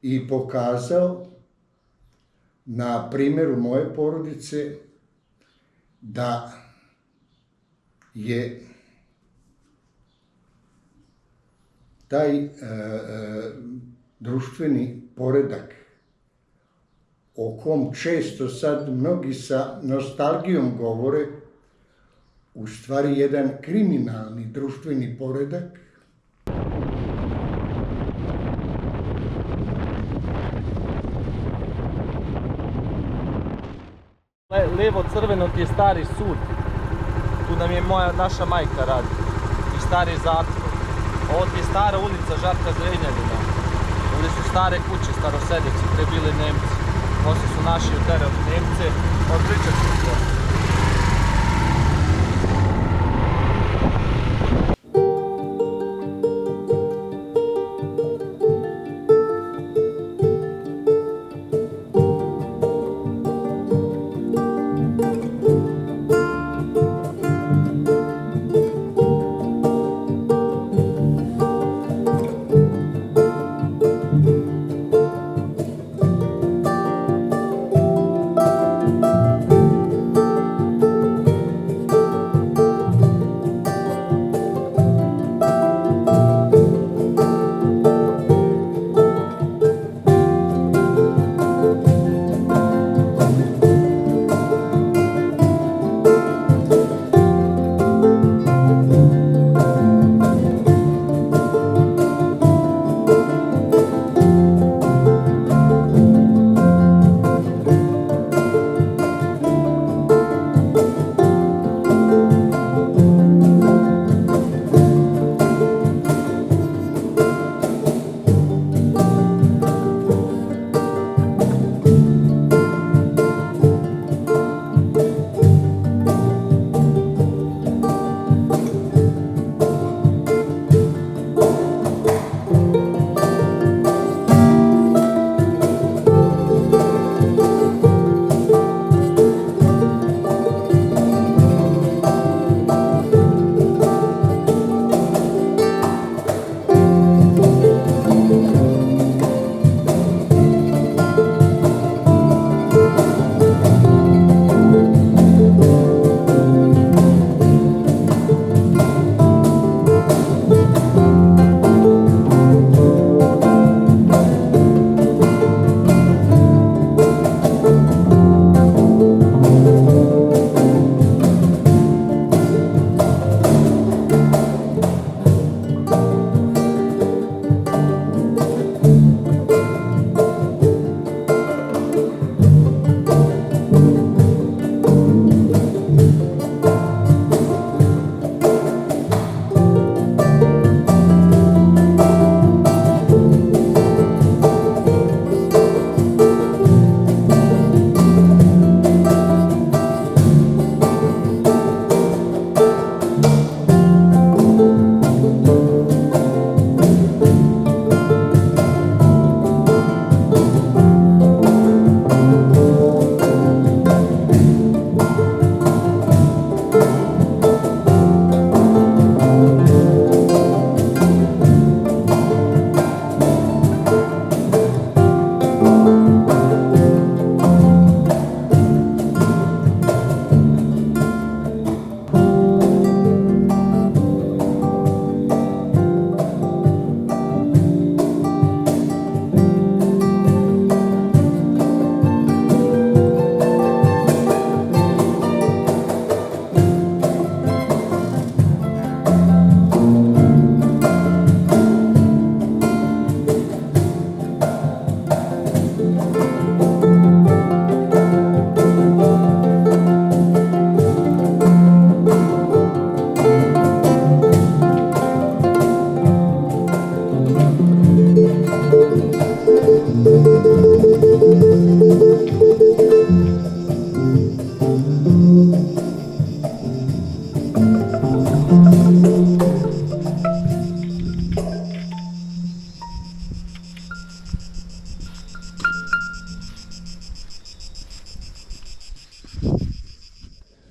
i pokazao na primjeru moje porodice da je taj društveni poredak o kom često sad mnogi sa nostalgijom govore, u stvari jedan kriminalni društveni poredak. Levo crveno ti je stari sud, tu nam je naša majka radi, i stari zatvor. Ovo ti je stara ulica Žarka Zrenjanina, ovdje su stare kuće, starosedeći, pre bili Nemci, poslije su naši uterali Nemce, odličan su to.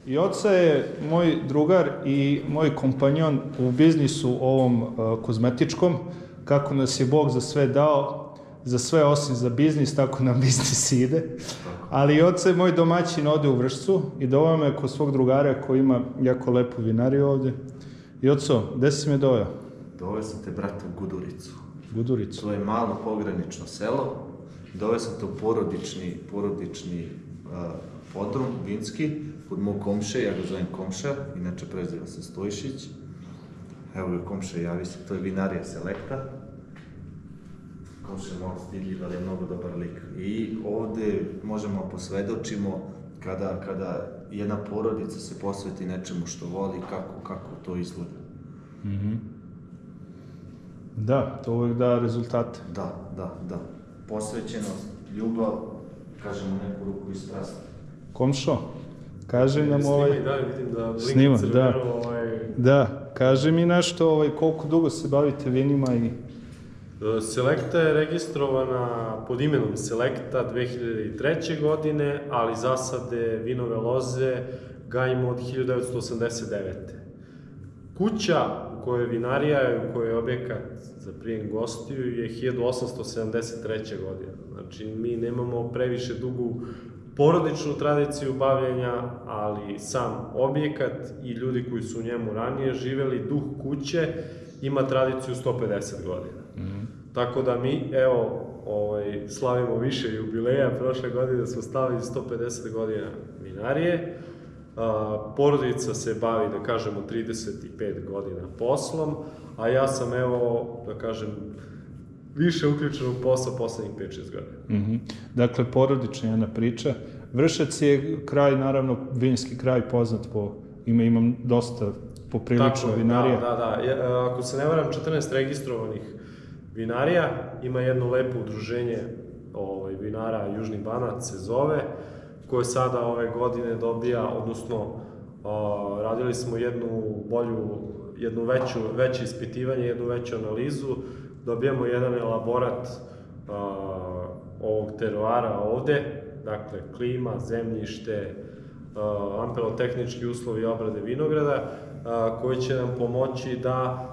I oca je moj drugar i moj kompanjon u biznisu ovom kozmetičkom. Kako nas je Bog za sve dao, za sve osim za biznis, tako nam biznis ide. Ali i oca je moj domaćin ovde u Vršcu i doveo me kod svog drugara koji ima jako lepu vinariju ovde. I oco, gde si me doveo? Doveo sam te, brate, u Guduricu. Guduricu. To je malo pogranično selo. Doveo sam te u porodični podrum vinski, kod mog komše, ja ga zovem Komša, inače preziva se Stojšić. Evo ga Komša, javi se, to je vinarija Selekta. Komša je malo stidljiv, ali je mnogo dobar lik. I ovde možemo posvedočimo kada jedna porodica se posveti nečemu što voli, kako to izgleda. Da, to uvijek da rezultate. Da. Posvećenost, ljubav, kažemo neku ruku i strast. Komšo, kaži nam ovaj... Snima i dalje, vidim da blinka Snima, da. crveno. Da, kaži mi nešto, koliko dugo se bavite vinima i... Selekta je registrovana pod imenom Selekta 2003. godine, ali zasade vinove loze gajimo od 1989. Kuća u kojoj je vinarija i u kojoj je objekat za prijem gostiju je 1873. godina. Znači, mi nemamo previše dugu porodičnu tradiciju bavljenja, ali sam objekat i ljudi koji su u njemu ranije živeli, duh kuće, ima tradiciju 150 godina. Tako da mi, evo, slavimo više jubileja. Prošle godine smo slavili 150 godina vinarije. Porodica se bavi, da kažemo, 35 godina poslom, a ja sam, evo, da kažem, više uključen u posao poslednjih 5-6 godina. Dakle, porodična jedna priča. Vršac je kraj, naravno, vinski kraj poznat po... Imam dosta poprilično vinarija. Da. Ako se ne varam, 14 registrovanih vinarija, ima jedno lepo udruženje vinara Južni Banat se zove, koje sada ove godine dobija, odnosno radili smo jednu veće ispitivanje, jednu veću analizu, dobijamo jedan elaborat ovog teroara ovde, dakle klima, zemljište, ampelotehnički uslovi obrade vinograda, koji će nam pomoći da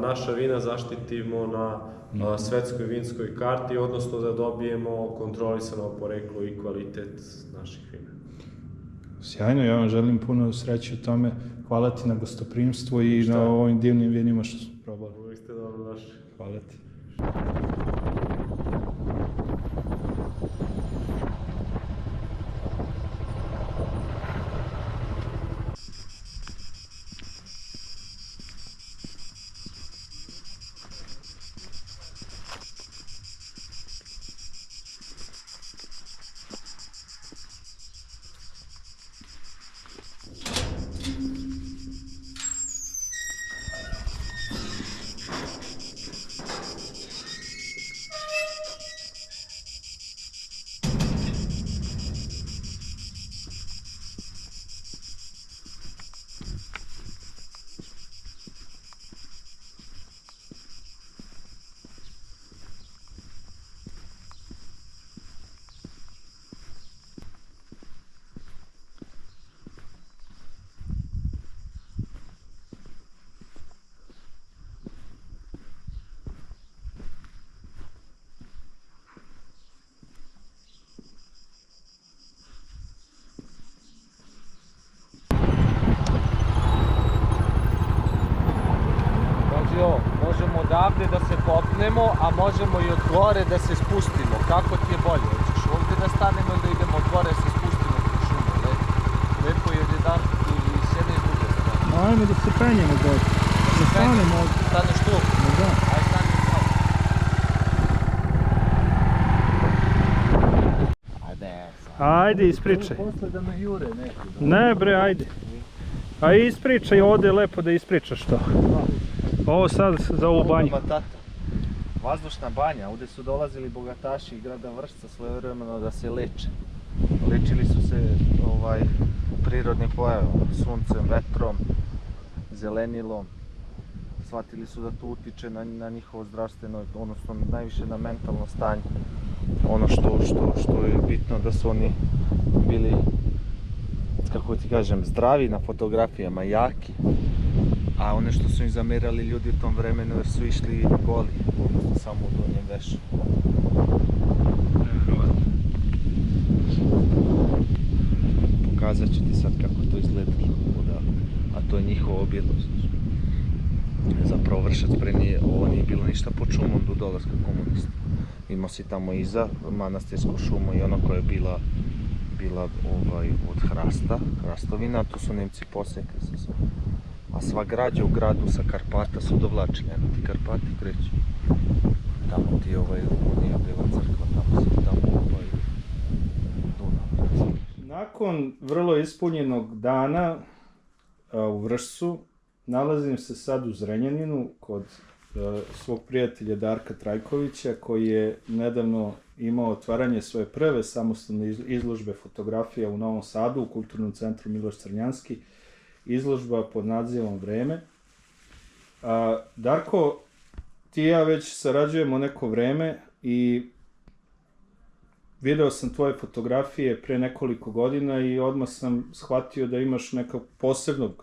naša vina zaštitimo na svetskoj vinskoj karti, odnosno da dobijemo kontrolisano poreklo i kvalitet naših vina. Sjajno, ja vam želim puno sreće u tome. Hvala ti na gostoprimstvu i na ovim divnim vinima što smo probali. Uvijek ste dobro došli. Hvala ti. Možemo odavde da se popnemo, a možemo i od gore da se spustimo. Kako ti je bolje? Hoćeš ovdje da stanemo ili da idemo od gore da se spustimo u šumu? Lepo je jedan i s jedne i s druge strane. Ajmo da se penjemo gore. Da stanemo ovdje. Staneš tu? Da. Ajde stani tamo. Ajde, ispričaj. Posle da me jure neki. Ne bre, ajde. A ispričaj, ovdje je lepo da ispričaš to. Ovo sad za ovu banju. Vazdušna banja, ovdje su dolazili bogataši iz grada Vršca svojevremeno da se leče. Lečili su se prirodnim pojavama, suncem, vetrom, zelenilom. Shvatili su da to utiče na njihovo zdravstveno, odnosno najviše na mentalno stanje. Ono što je bitno da su oni bili kako ti kažem, zdravi na fotografijama, jaki. A one što su im zamerali ljudi u tom vremenu jer su išli goli, odnosno samo u donjem vešu. Pokazat ću ti sad kako to izgleda odavde. A to je njihovo objedno. Zapravo Vršac pre nije, ovo nije bilo ništa pod šumom do dolaska komunista. Imao si tamo iza manastirsku šumu i ono koja je bila od hrasta, hrastovina, tu su Nemci posekli sa sve. A sva građa u gradu sa Karpata su dovlačili, eno ti Karpati kreću. Tamo ti Unija, Bela crkva, tamo Dunav. Nakon vrlo ispunjenog dana u Vršcu, nalazim se sad u Zrenjaninu kod svog prijatelja Darka Trajkovića, koji je nedavno imao otvaranje svoje prve samostalne izložbe fotografija u Novom Sadu, u Kulturnom centru Miloš Crnjanski, izložba pod nazivom Vreme. Darko, ti i ja već sarađujemo neko vreme i video sam tvoje fotografije pre nekoliko godina i odmah sam shvatio da imaš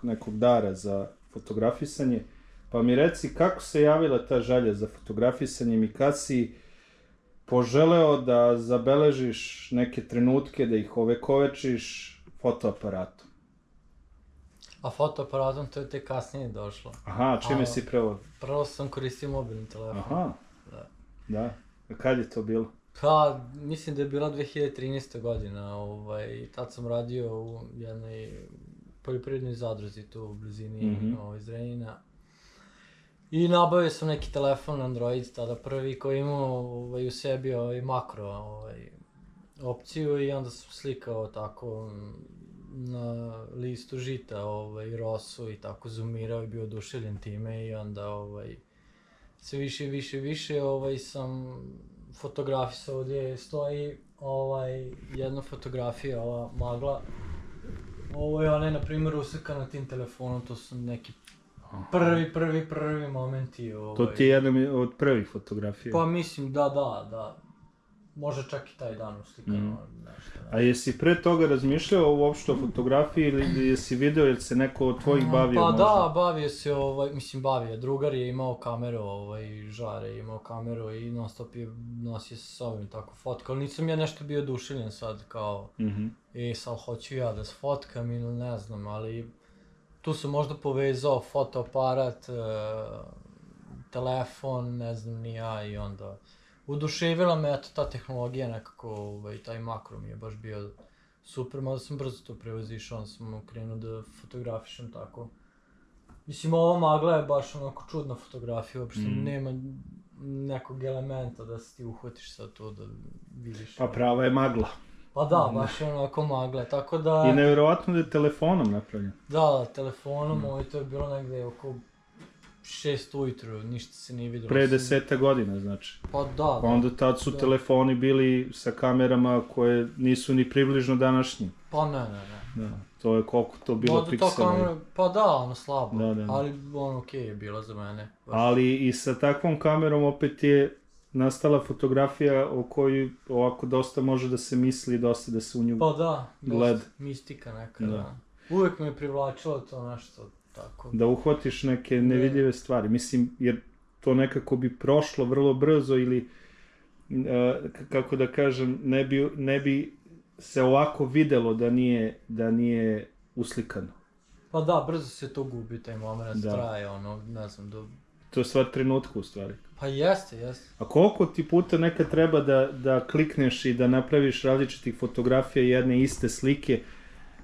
nekog dara za fotografisanje. Pa mi reci, kako se javila ta želja za fotografisanjem i kad si poželeo da zabeležiš neke trenutke, da ih ovekovečiš fotoaparatom? A fotoaparatom to je tek kasnije došlo. Aha, čime si prvo? Prvo sam koristio mobilni telefon. Aha, da. A kad je to bilo? Pa, mislim da je bila 2013. godina, tad sam radio u jednoj poljoprivrednoj zadruzi tu u blizini Zrenjanina. I nabavio sam neki telefon Android, tada prvi, koji imao u sebi makro opciju i onda sam slikao tako na listu žita rosu i tako zoomirao i bio oduševljen time i onda sve više sam fotografisao gdje stoji jedna fotografija, ova magla. Ona je na primjer uslikana tim telefonom, to su neki prvi momenti. To ti je jedan od prvih fotografija? Pa mislim da. Može čak i taj dan uslikano nešto. A jesi pre toga razmišljao uopšte o fotografiji ili jesi video, jel se neko od tvojih bavio možda? Pa da, bavio se, drugar je imao kameru, Žare je imao kameru i non stop je nosio sa sobom tako fotka, ali nisam ja nešto bio oduševljen sad kao, sad hoću ja da sfotkam ili ne znam, ali tu sam možda povezao fotoaparat, telefon, ne znam ni ja i onda oduševila me, eto, ta tehnologija nekako, taj makro mi je baš bio super, mada sam brzo to prevazišao, onda sam krenuo da fotografišem tako. Mislim, ova magla je baš onako čudna fotografija, uopšte nema nekog elementa da se ti uhvatiš sad to da vidiš. Pa prava je magla. Pa da, baš je onako magla, tako da... I nevjerovatno da je telefonom napravljen. Da, telefonom, to je bilo negde oko 6 ujutru, ništa se nije vidjelo. Pre 10 godina, znači. Pa da. Pa onda tad su telefoni bili sa kamerama koje nisu ni približno današnji. Pa ne. Da, to je koliko to bilo piksela. Pa da, slabo, da. ali okej je bila za mene. Ali i sa takvom kamerom opet je nastala fotografija o kojoj ovako dosta može da se misli, dosta da se u nju gleda. Pa da, dosta mistika neka, da. Uvijek me je privlačilo to nešto. Tako. Da uhvatiš neke nevidljive stvari, mislim, jer to nekako bi prošlo vrlo brzo ili, kako da kažem, ne bi se ovako videlo da nije uslikano. Pa da, brzo se to gubi, taj moment traje, ne znam, To je stvar trenutka u stvari. Pa jeste. A koliko ti puta nekad treba da klikneš i da napraviš različitih fotografija jedne iste slike,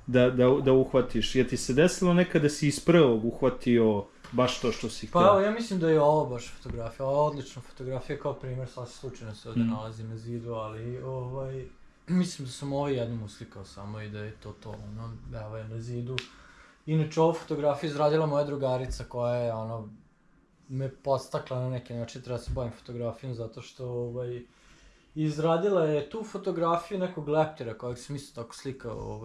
da uhvatiš? Je ti se desilo nekada da si iz prvog uhvatio baš to što si htio? Pa evo, ja mislim da je ovo baš fotografija, ovo je odlična fotografija, kao primjer, sasvim slučajno se ovdje nalazim na zidu, ali mislim da sam ovo jednom uslikao samo i da je to, evo je na zidu. Inače, ovu fotografiju izradila moja drugarica koja je, me podstakla na neki način, treba se bavim fotografijom, zato što, izradila je tu fotografiju nekog leptira kojeg sam isto tako slikao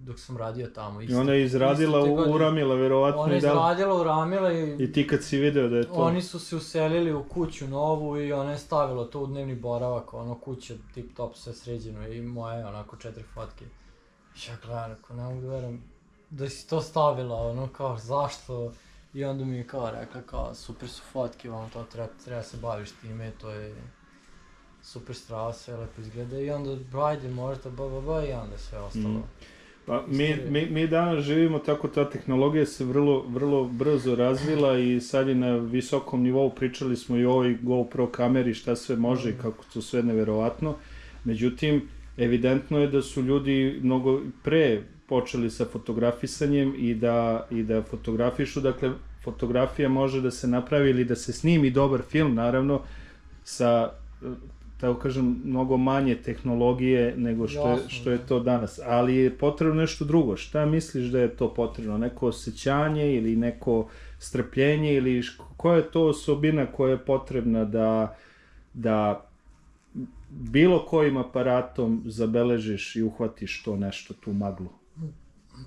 dok sam radio tamo. I ona je izradila, uramila verovatno. Ona je izradila, uramila i ti kad si video da je to... Oni su se uselili u kuću novu i ona je stavila to u dnevni boravak, kuća tip top sve sređeno i moje 4 fotke. Ja gledam, rekao, ne mogu da verujem da si to stavila, ono kao, zašto? I onda mi je kao rekla, kao, super su fotke, ono, to treba se baviš time, to je super strava, sve lepo izgleda i onda, ajde, možda, i onda sve ostalo. Pa mi danas živimo tako, ta tehnologija se vrlo brzo razvila i sad je na visokom nivou, pričali smo i o ovoj GoPro kameri, šta sve može i kako to sve neverovatno. Međutim, evidentno je da su ljudi mnogo pre počeli sa fotografisanjem i da fotografišu, dakle, fotografija može da se napravi ili da se snimi dobar film, naravno, sa, tako kažem, mnogo manje tehnologije nego što je to danas. Ali je potrebno nešto drugo. Šta misliš da je to potrebno? Neko osjećanje ili neko strpljenje ili koja je to osobina koja je potrebna da bilo kojim aparatom zabeležiš i uhvatiš to nešto, tu maglu?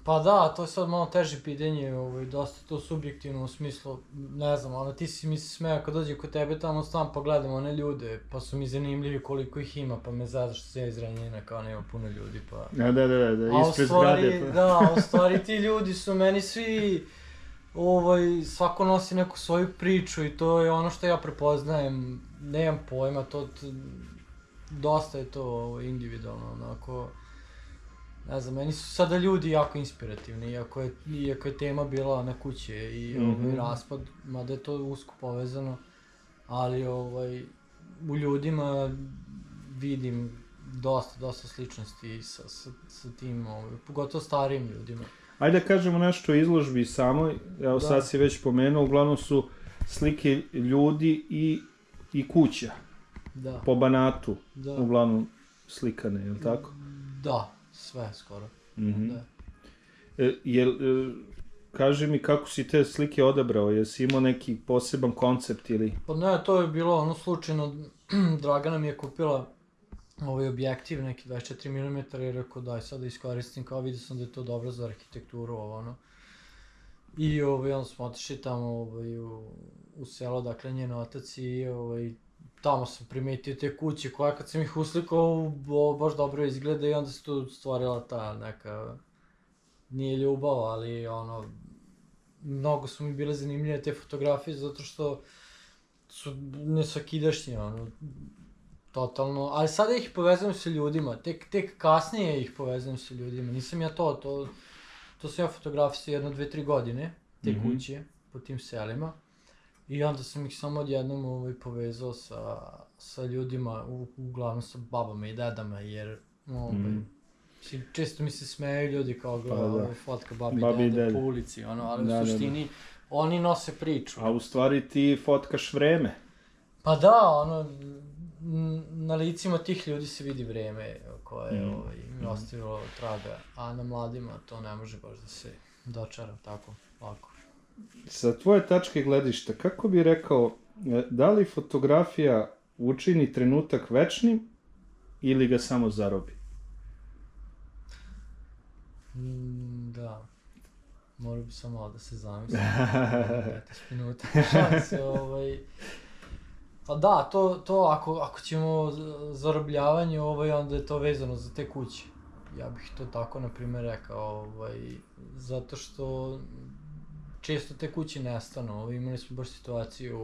Pa da, to je sad malo teže pitanje, dosta to subjektivno u smislu, ne znam, ono ti si mi se smeo kad dođe kod tebe tamo stan pa gledam one ljude, pa su mi zanimljivi koliko ih ima, pa me zada što se ja iz Renjanina kao nema puno ljudi, pa... Da, ispred zgrade. Da, u stvari ti ljudi su meni svi, svako nosi neku svoju priču i to je ono što ja prepoznajem, nemam pojma, dosta je to individualno, onako... Ne znam, meni su sada ljudi jako inspirativni, iako je tema bila ona kuće i raspad, mada je to usko povezano, ali u ljudima vidim dosta sličnosti sa tim, pogotovo starijim ljudima. Ajde da kažemo nešto o izložbi samoj, evo sad si već pomenuo, uglavnom su slike ljudi i kuća, po Banatu, uglavnom slikane, je li tako? Da. Sve, skoro. Da. Kaži mi kako si te slike odabrao, jesi imao neki poseban koncept ili... Pa ne, to je bilo ono slučajno, Dragana mi je kupila ovaj objektiv, neki 24 mm, i rekao daj sad da iskoristim, kao vidio sam da je to dobro za arhitekturu, I onda smo otišli tamo u selo, dakle njen otac i tamo sam primetio te kuće koja kad sam ih uslikao baš dobro izgleda i onda se tu stvorila ta neka, nije ljubav, ali mnogo su mi bile zanimljive te fotografije zato što su nesvakidašnje, totalno, ali sada ih povezujem sa ljudima, tek kasnije ih povezujem sa ljudima, nisam ja to sam ja fotografisao jedno 2-3 godine, te kuće po tim selima. I onda sam ih samo odjednom povezao sa ljudima, uglavnom sa babama i dedama, jer često mi se smeju ljudi kao gleda fotka babi i dede po ulici, ali u suštini oni nose priču. A u stvari ti fotkaš vreme. Pa da, na licima tih ljudi se vidi vreme koje mi ostavilo traga, a na mladima to ne može baš da se dočara tako lako. Sa tvoje tačke gledišta, kako bi rekao, da li fotografija učini trenutak večnim ili ga samo zarobi? Da, morao bi samo malo da se zamislim, 15 minuta, šanse, Pa da, to ako ćemo zarobljavanje, onda je to vezano za te kuće. Ja bih to tako, na primjer, rekao, zato što često te kuće nestanu. Imali smo baš situaciju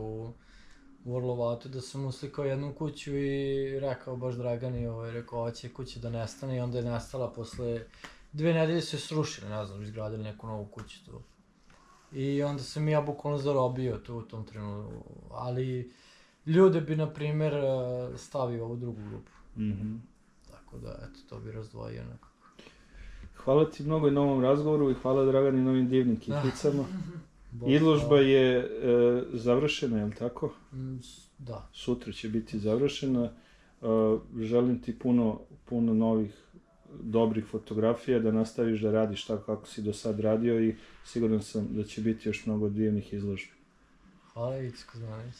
u Orlovatu da sam uslikao jednu kuću i rekao baš Dragani, rekao ova će kuća da nestane i onda je nestala posle 2 nedelje su je srušili, ne znam, izgradili neku novu kuću tu. I onda sam ja bukvalno zarobio tu u tom trenutku, ali ljude bi, na primjer, stavio ovu drugu grupu. Tako da, eto, to bi razdvojio nekako. Hvala ti mnogo i na ovom razgovoru i hvala Dragani na ovim divnim kitnicama. Izložba je završena, je li tako? Da. Sutra će biti završena. Želim ti puno novih dobrih fotografija, da nastaviš da radiš tako kako si do sad radio i siguran sam da će biti još mnogo divnih izložbi. Hvala, Ivica Kuzmanović.